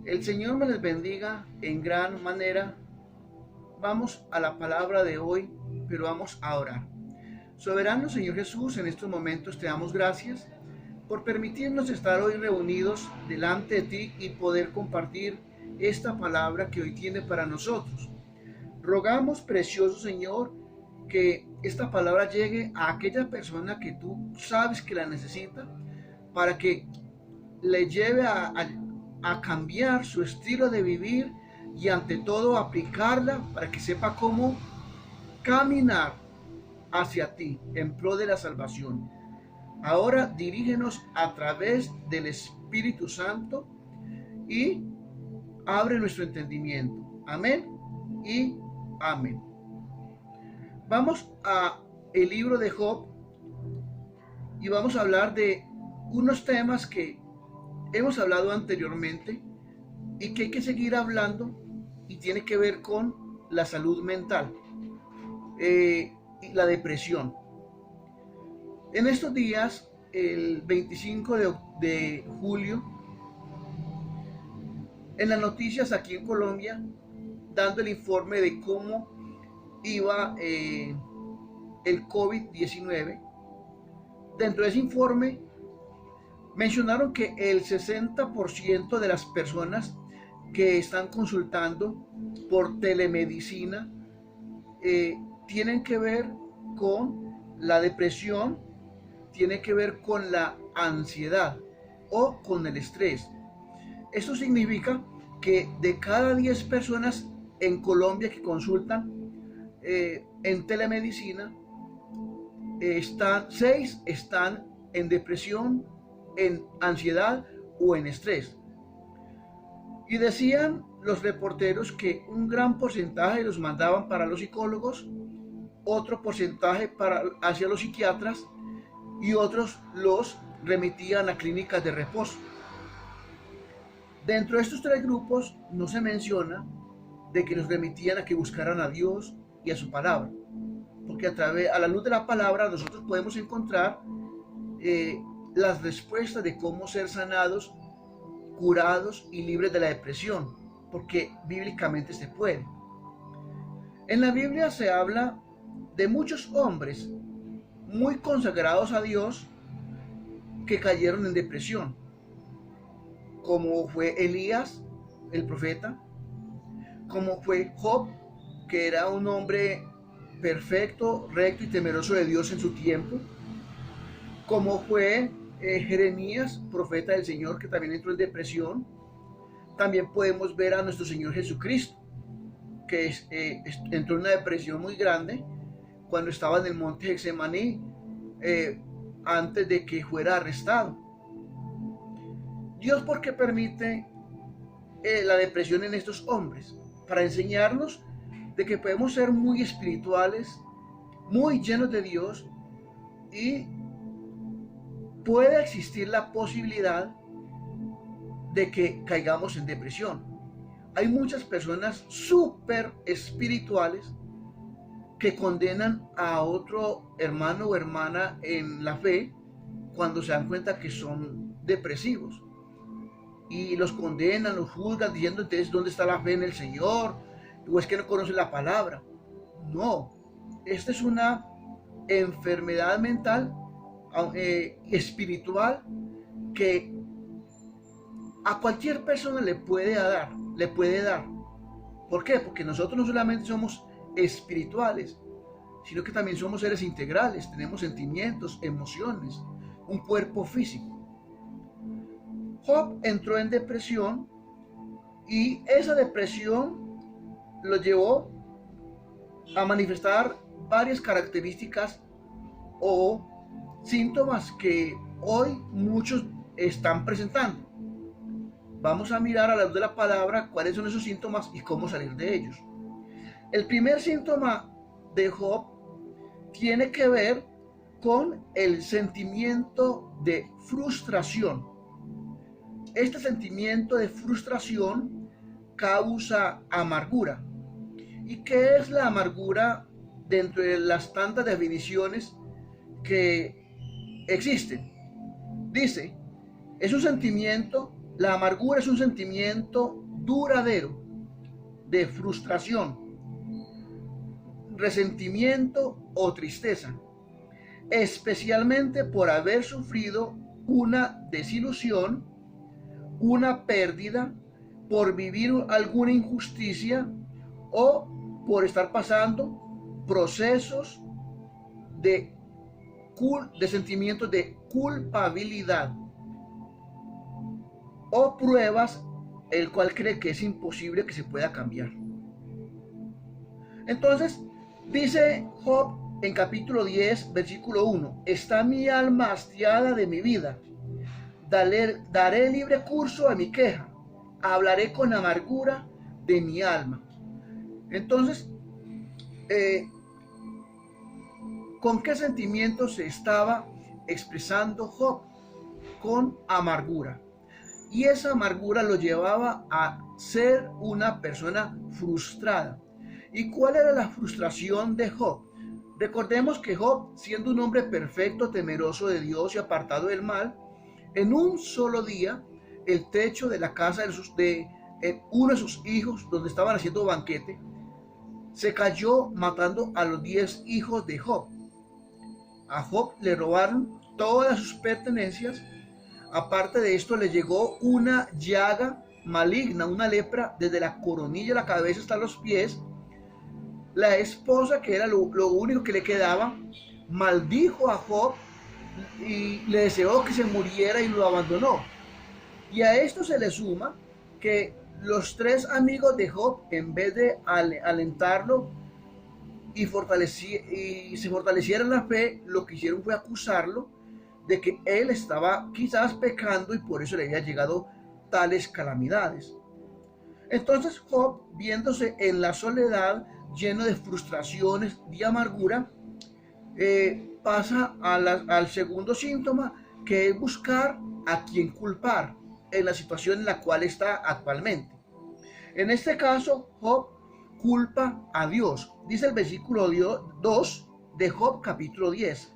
El Señor me les bendiga en gran manera. Vamos a la palabra de hoy, pero vamos a orar. Soberano Señor Jesús, en estos momentos te damos gracias por permitirnos estar hoy reunidos delante de ti y poder compartir esta palabra que hoy tiene para nosotros. Rogamos, precioso Señor, que esta palabra llegue a aquella persona que tú sabes que la necesita, para que le lleve a cambiar su estilo de vivir y ante todo aplicarla para que sepa cómo caminar hacia ti en pro de la salvación. Ahora dirígenos a través del Espíritu Santo y abre nuestro entendimiento. Amén y amén. Vamos a el libro de Job y vamos a hablar de unos temas que hemos hablado anteriormente y que hay que seguir hablando, y tiene que ver con la salud mental y la depresión. En estos días, el 25 de julio, en las noticias aquí en Colombia, dando el informe de cómo iba el COVID-19, dentro de ese informe mencionaron que el 60% de las personas que están consultando por telemedicina tienen que ver con la depresión, tienen que ver con la ansiedad o con el estrés. Esto significa que de cada 10 personas en Colombia que consultan en telemedicina, 6 están en depresión, en ansiedad o en estrés. Y decían los reporteros que un gran porcentaje los mandaban para los psicólogos, otro porcentaje hacia los psiquiatras y otros los remitían a clínicas de reposo. Dentro de estos 3 grupos no se menciona de que los remitían a que buscaran a Dios y a su palabra, porque a la luz de la palabra nosotros podemos encontrar las respuestas de cómo ser sanados, curados y libres de la depresión, porque bíblicamente se puede. En la Biblia se habla de muchos hombres muy consagrados a Dios que cayeron en depresión, como fue Elías, el profeta, como fue Job, que era un hombre perfecto, recto y temeroso de Dios en su tiempo, como fue Jeremías, profeta del Señor, que también entró en depresión. También podemos ver a nuestro Señor Jesucristo, que entró en una depresión muy grande cuando estaba en el monte Getsemaní, antes de que fuera arrestado. Dios, ¿por qué permite la depresión en estos hombres? Para enseñarnos de que podemos ser muy espirituales, muy llenos de Dios, y puede existir la posibilidad de que caigamos en depresión. Hay muchas personas súper espirituales que condenan a otro hermano o hermana en la fe cuando se dan cuenta que son depresivos, y los condenan, los juzgan diciendo: entonces, ¿dónde está la fe en el Señor? ¿O es que no conocen la palabra? No, esta es una enfermedad mental espiritual que a cualquier persona le puede dar. ¿Por qué? Porque nosotros no solamente somos espirituales, sino que también somos seres integrales, tenemos sentimientos, emociones, un cuerpo físico. Job entró en depresión, y esa depresión lo llevó a manifestar varias características o síntomas que hoy muchos están presentando. Vamos a mirar a la luz de la palabra cuáles son esos síntomas y cómo salir de ellos. El primer síntoma de Job tiene que ver con el sentimiento de frustración. Este sentimiento de frustración causa amargura. ¿Y qué es la amargura dentro de las tantas definiciones que existen? Dice, es un sentimiento La amargura es un sentimiento duradero de frustración, resentimiento o tristeza, especialmente por haber sufrido una desilusión, una pérdida, por vivir alguna injusticia o por estar pasando procesos de sentimientos de culpabilidad o pruebas el cual cree que es imposible que se pueda cambiar. Entonces, dice Job en capítulo 10, versículo 1, está mi alma hastiada de mi vida, daré libre curso a mi queja, hablaré con amargura de mi alma. Entonces, ¿con qué sentimiento se estaba expresando Job? Con amargura. Y esa amargura lo llevaba a ser una persona frustrada. ¿Y cuál era la frustración de Job? Recordemos que Job, siendo un hombre perfecto, temeroso de Dios y apartado del mal, en un solo día, el techo de la casa de uno de sus hijos, donde estaban haciendo banquete, se cayó matando a los 10 hijos de Job. A Job le robaron todas sus pertenencias. Aparte de esto, le llegó una llaga maligna, una lepra, desde la coronilla de la cabeza hasta los pies. La esposa, que era lo único que le quedaba, maldijo a Job y le deseó que se muriera y lo abandonó. Y a esto se le suma que los 3 amigos de Job, en vez de alentarlo y se fortaleciera en la fe, lo que hicieron fue acusarlo de que él estaba quizás pecando y por eso le había llegado tales calamidades. Entonces Job, viéndose en la soledad, lleno de frustraciones y amargura, pasa al segundo síntoma, que es buscar a quien culpar en la situación en la cual está actualmente. En este caso, Job culpa a Dios. Dice el versículo 2 de Job capítulo 10.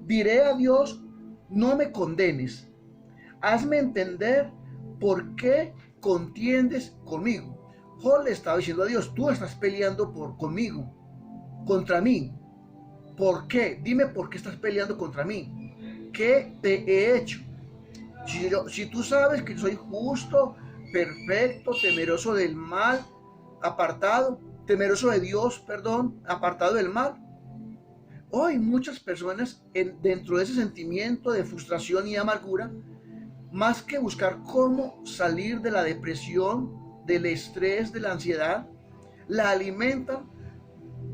Diré a Dios, no me condenes. Hazme entender por qué contiendes conmigo. Job le estaba diciendo a Dios, tú estás peleando conmigo, contra mí. ¿Por qué? Dime por qué estás peleando contra mí. ¿Qué te he hecho? Si tú sabes que soy justo, perfecto, temeroso del mal, temeroso de Dios, perdón, apartado del mal. Hoy muchas personas dentro de ese sentimiento de frustración y amargura, más que buscar cómo salir de la depresión, del estrés, de la ansiedad, la alimentan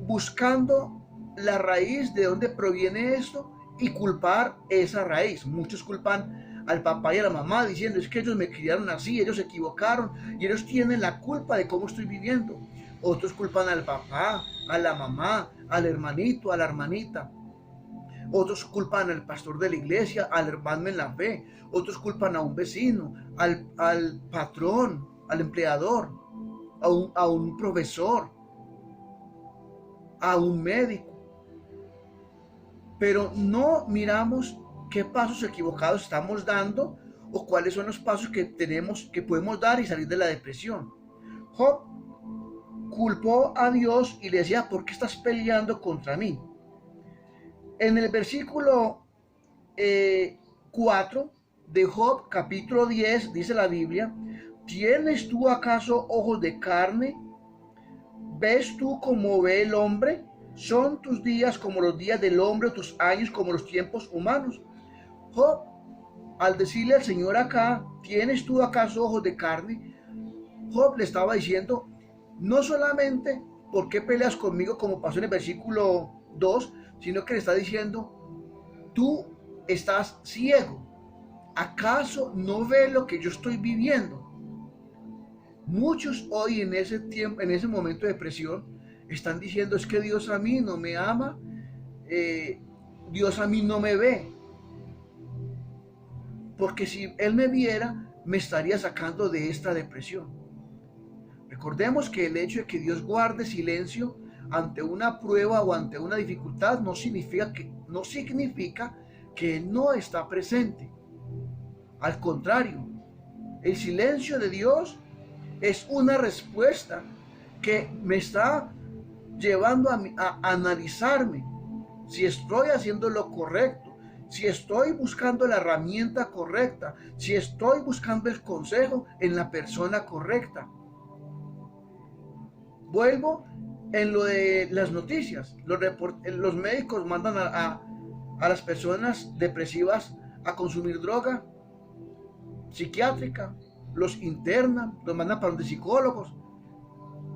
buscando la raíz de donde proviene esto y culpar esa raíz. Muchos culpan al papá y a la mamá diciendo, es que ellos me criaron así, ellos se equivocaron y ellos tienen la culpa de cómo estoy viviendo. Otros culpan al papá, a la mamá, al hermanito, a la hermanita. Otros culpan al pastor de la iglesia, al hermano en la fe. Otros culpan a un vecino, al patrón, al empleador, a un profesor, a un médico. Pero no miramos qué pasos equivocados estamos dando o cuáles son los pasos que podemos dar y salir de la depresión. Job culpó a Dios y le decía, ¿por qué estás peleando contra mí? En el versículo 4 de Job, capítulo 10, dice la Biblia, ¿tienes tú acaso ojos de carne? ¿Ves tú como ve el hombre? ¿Son tus días como los días del hombre, tus años como los tiempos humanos? Job, al decirle al Señor acá, ¿tienes tú acaso ojos de carne? Job le estaba diciendo, no solamente por qué peleas conmigo, como pasó en el versículo 2, sino que le está diciendo, tú estás ciego. ¿Acaso no ves lo que yo estoy viviendo? Muchos hoy en ese tiempo, en ese momento de depresión, están diciendo, es que Dios a mí no me ama, Dios a mí no me ve. Porque si Él me viera, me estaría sacando de esta depresión. Recordemos que el hecho de que Dios guarde silencio ante una prueba o ante una dificultad no significa que Él no está presente. Al contrario, El silencio de Dios es una respuesta que me está llevando a analizarme si estoy haciendo lo correcto, si estoy buscando la herramienta correcta, si estoy buscando el consejo en la persona correcta. Vuelvo en lo de las noticias. Los médicos mandan a las personas depresivas a consumir droga psiquiátrica, los internan, los mandan para donde psicólogos,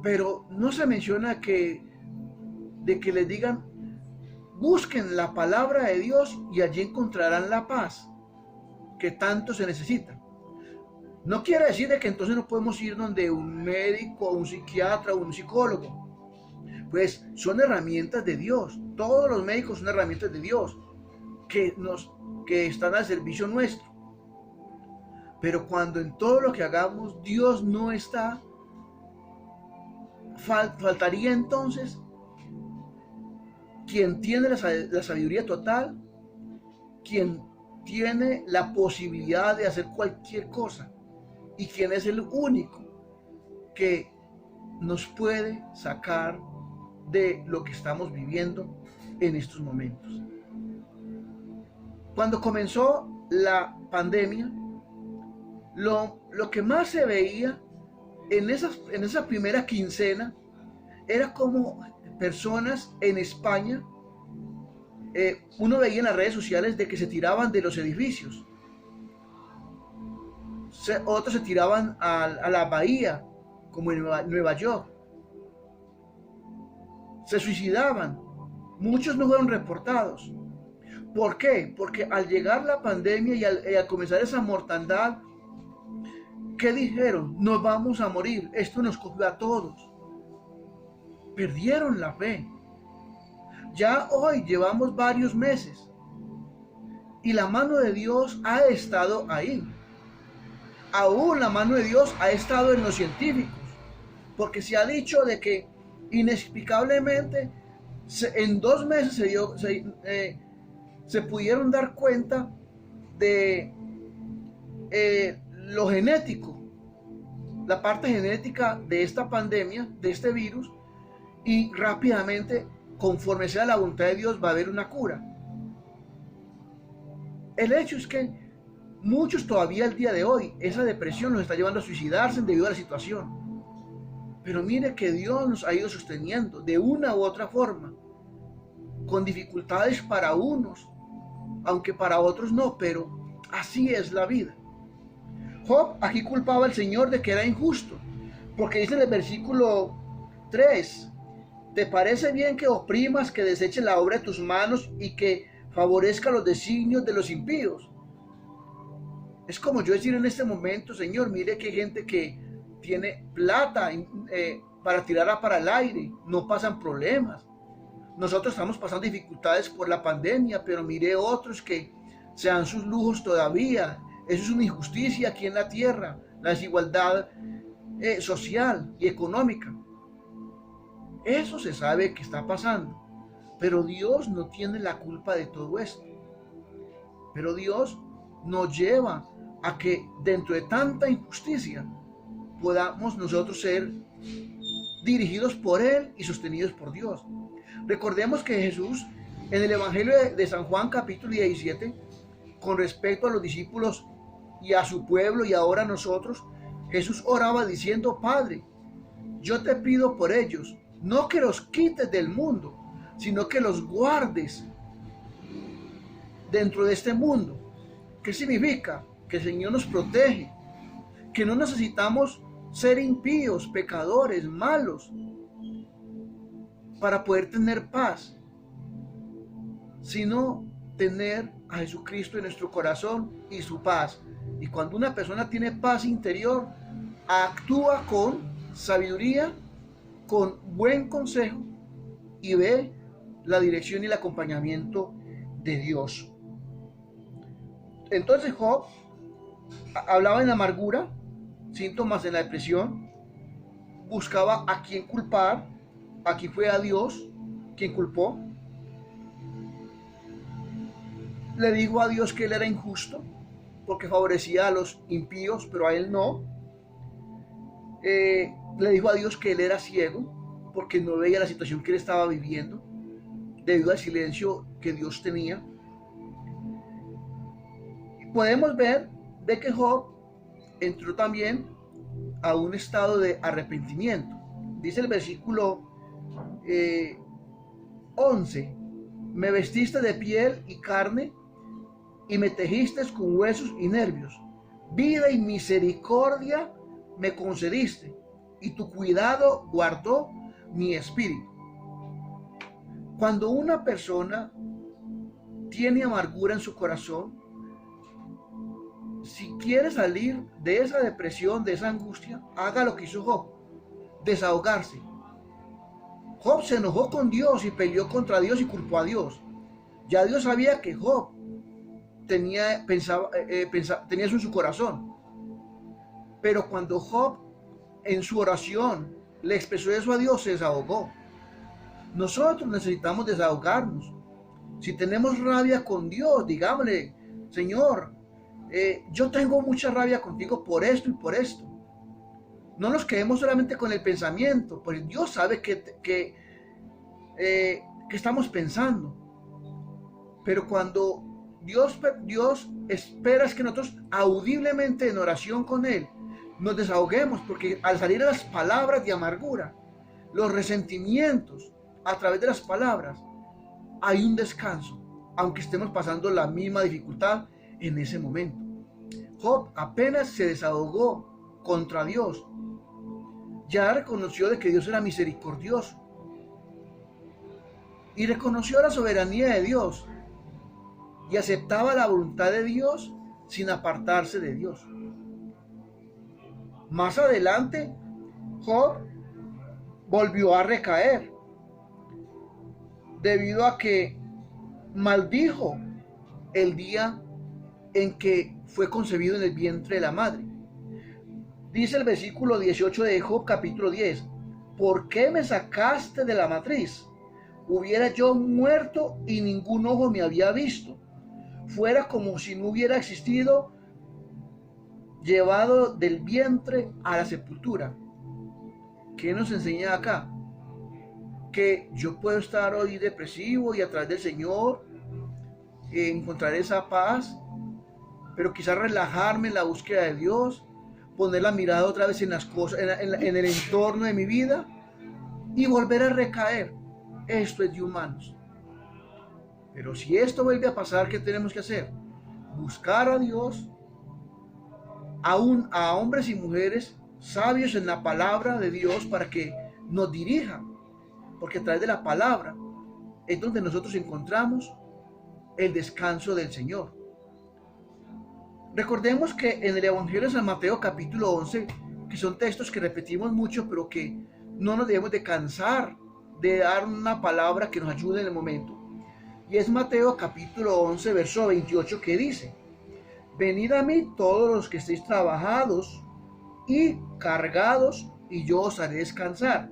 pero no se menciona de que les digan: busquen la palabra de Dios y allí encontrarán la paz que tanto se necesita. No quiere decir de que entonces no podemos ir donde un médico, un psiquiatra o un psicólogo. Pues son herramientas de Dios. Todos los médicos son herramientas de Dios que están al servicio nuestro. Pero cuando en todo lo que hagamos Dios no está, faltaría entonces quien tiene la sabiduría total, quien tiene la posibilidad de hacer cualquier cosa y quien es el único que nos puede sacar de lo que estamos viviendo en estos momentos. Cuando comenzó la pandemia, lo que más se veía en esa primera quincena era como personas en España, uno veía en las redes sociales de que se tiraban de los edificios, otros se tiraban a la bahía, como en Nueva York, se suicidaban, muchos no fueron reportados. ¿Por qué? Porque al llegar la pandemia y al comenzar esa mortandad, ¿qué dijeron? Nos vamos a morir, esto nos cogió a todos. Perdieron la fe. Ya hoy llevamos varios meses y la mano de Dios ha estado ahí. Aún la mano de Dios ha estado en los científicos, porque se ha dicho de que inexplicablemente en 2 meses se pudieron dar cuenta de lo genético, la parte genética de esta pandemia, de este virus, y rápidamente, conforme sea la voluntad de Dios, va a haber una cura. El hecho es que muchos todavía al día de hoy, esa depresión los está llevando a suicidarse debido a la situación. Pero mire que Dios nos ha ido sosteniendo de una u otra forma, con dificultades para unos, aunque para otros no, pero así es la vida. Job aquí culpaba al Señor de que era injusto, porque dice en el versículo 3: ¿te parece bien que oprimas, que deseches la obra de tus manos y que favorezca los designios de los impíos? Es como yo decir en este momento: Señor, mire que hay gente que tiene plata para tirarla para el aire, no pasan problemas. Nosotros estamos pasando dificultades por la pandemia, pero mire otros que se dan sus lujos todavía. Eso es una injusticia aquí en la tierra, la desigualdad social y económica. Eso se sabe que está pasando, pero Dios no tiene la culpa de todo esto. Pero Dios nos lleva a que dentro de tanta injusticia podamos nosotros ser dirigidos por Él y sostenidos por Dios. Recordemos que Jesús, en el Evangelio de San Juan capítulo 17, con respecto a los discípulos y a su pueblo y ahora a nosotros, Jesús oraba diciendo: Padre, yo te pido por ellos, no que los quites del mundo, sino que los guardes dentro de este mundo. ¿Qué significa? Que el Señor nos protege, que no necesitamos ser impíos, pecadores, malos, para poder tener paz, sino tener a Jesucristo en nuestro corazón y su paz. Y cuando una persona tiene paz interior, actúa con sabiduría, con buen consejo y ve la dirección y el acompañamiento de Dios. Entonces Job hablaba en la amargura, síntomas de la depresión, buscaba a quién culpar. Aquí fue a Dios quien culpó. Le dijo a Dios que él era injusto, porque favorecía a los impíos, pero a él no. Le dijo a Dios que él era ciego, porque no veía la situación que él estaba viviendo, debido al silencio que Dios tenía. Y podemos ver de que Job entró también a un estado de arrepentimiento. Dice el versículo 11, me vestiste de piel y carne y me tejiste con huesos y nervios. Vida y misericordia me concediste y tu cuidado guardó mi espíritu. Cuando una persona tiene amargura en su corazón, si quiere salir de esa depresión, de esa angustia, haga lo que hizo Job, desahogarse. Job se enojó con Dios y peleó contra Dios y culpó a Dios. Ya Dios sabía que Job tenía eso en su corazón. Pero cuando Job en su oración le expresó eso a Dios, se desahogó. Nosotros necesitamos desahogarnos. Si tenemos rabia con Dios, digámosle, Señor, yo tengo mucha rabia contigo por esto y por esto. No nos quedemos solamente con el pensamiento, pues Dios sabe que estamos pensando. Pero cuando Dios espera es que nosotros audiblemente en oración con Él nos desahoguemos, porque al salir de las palabras de amargura, los resentimientos a través de las palabras, hay un descanso, aunque estemos pasando la misma dificultad en ese momento. Job apenas se desahogó contra Dios, ya reconoció de que Dios era misericordioso y reconoció la soberanía de Dios y aceptaba la voluntad de Dios sin apartarse de Dios. Más adelante, Job volvió a recaer debido a que maldijo el día en que fue concebido en el vientre de la madre. Dice el versículo 18 de Job capítulo 10, ¿por qué me sacaste de la matriz? Hubiera yo muerto y ningún ojo me había visto. Fuera como si no hubiera existido, llevado del vientre a la sepultura. ¿Qué nos enseña acá? Que yo puedo estar hoy depresivo y a través del Señor encontrar esa paz, pero quizás relajarme en la búsqueda de Dios, poner la mirada otra vez en las cosas, en el entorno de mi vida y volver a recaer. Esto es de humanos. Pero si esto vuelve a pasar, ¿qué tenemos que hacer? Buscar a Dios, aún a hombres y mujeres sabios en la palabra de Dios para que nos dirijan, porque a través de la palabra es donde nosotros encontramos el descanso del Señor. Recordemos que en el Evangelio de San Mateo capítulo 11, que son textos que repetimos mucho, pero que no nos debemos de cansar de dar una palabra que nos ayude en el momento. Y es Mateo capítulo 11, verso 28, que dice, venid a mí todos los que estéis trabajados y cargados, y yo os haré descansar.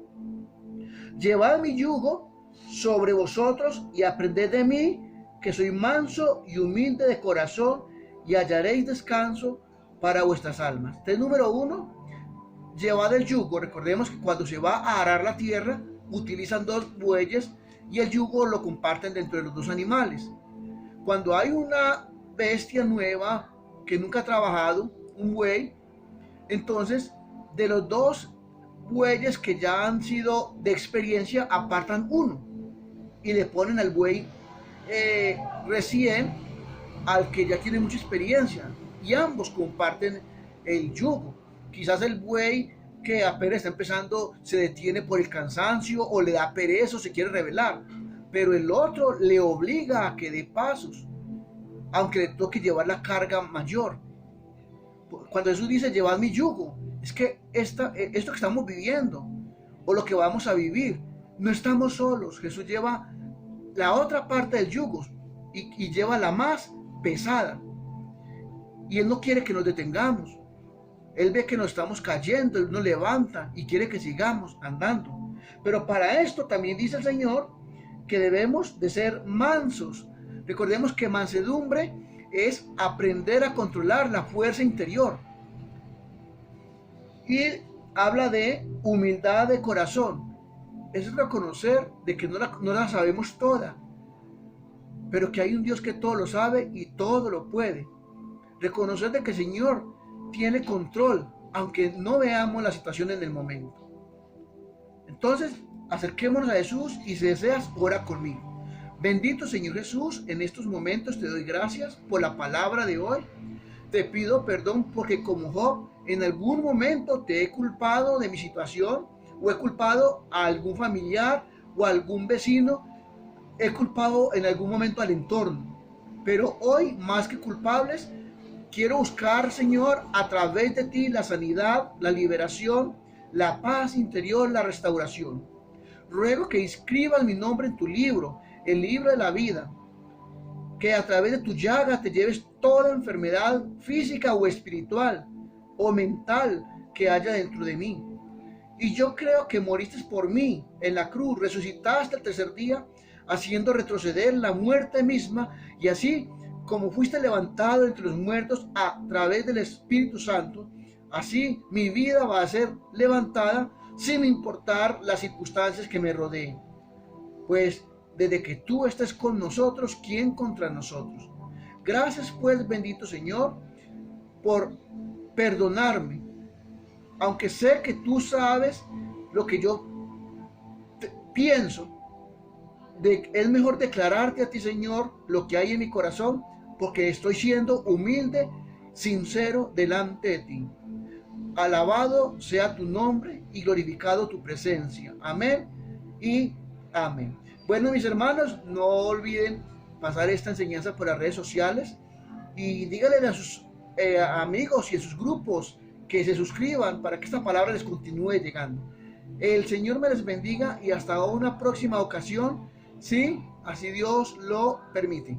Llevad mi yugo sobre vosotros y aprended de mí, que soy manso y humilde de corazón, y hallaréis descanso para vuestras almas. Entonces, número 1, llevad el yugo. Recordemos que cuando se va a arar la tierra, utilizan 2 bueyes y el yugo lo comparten dentro de los 2 animales. Cuando hay una bestia nueva que nunca ha trabajado, un buey, entonces de los 2 bueyes que ya han sido de experiencia, apartan uno y le ponen al buey recién al que ya tiene mucha experiencia, y ambos comparten el yugo. Quizás el buey que apenas está empezando se detiene por el cansancio o le da pereza o se quiere rebelar, pero el otro le obliga a que dé pasos, aunque le toque llevar la carga mayor. Cuando Jesús dice llevad mi yugo, es que esto que estamos viviendo o lo que vamos a vivir, no estamos solos. Jesús lleva la otra parte del yugo y lleva la más pesada, y Él no quiere que nos detengamos. Él ve que nos estamos cayendo, Él nos levanta y quiere que sigamos andando. Pero para esto también dice el Señor que debemos de ser mansos. Recordemos que mansedumbre es aprender a controlar la fuerza interior. Y habla de humildad de corazón. Es reconocer de que no la sabemos toda, pero que hay un Dios que todo lo sabe y todo lo puede. Reconocer de que el Señor tiene control, aunque no veamos la situación en el momento. Entonces, acerquémonos a Jesús y si deseas, ora conmigo. Bendito Señor Jesús, en estos momentos te doy gracias por la palabra de hoy. Te pido perdón porque como Job, en algún momento te he culpado de mi situación o he culpado a algún familiar o a algún vecino. He culpado en algún momento al entorno. Pero hoy, más que culpables, quiero buscar, Señor, a través de ti la sanidad, la liberación, la paz interior, la restauración. Ruego que inscribas mi nombre en tu libro, el libro de la vida, que a través de tu llaga te lleves toda enfermedad física o espiritual o mental que haya dentro de mí. Y yo creo que moriste por mí en la cruz, resucitaste el tercer día, haciendo retroceder la muerte misma, y así como fuiste levantado entre los muertos a través del Espíritu Santo, así mi vida va a ser levantada sin importar las circunstancias que me rodeen. Pues desde que tú estés con nosotros, ¿quién contra nosotros? Gracias pues, bendito Señor, por perdonarme, aunque sé que tú sabes lo que yo pienso. Es mejor declararte a ti, Señor, lo que hay en mi corazón, porque estoy siendo humilde, sincero delante de ti. Alabado sea tu nombre y glorificado tu presencia. Amén y amén. Bueno, mis hermanos, no olviden pasar esta enseñanza por las redes sociales y díganle a sus amigos y a sus grupos que se suscriban para que esta palabra les continúe llegando. El Señor me les bendiga y hasta una próxima ocasión, si así Dios lo permite.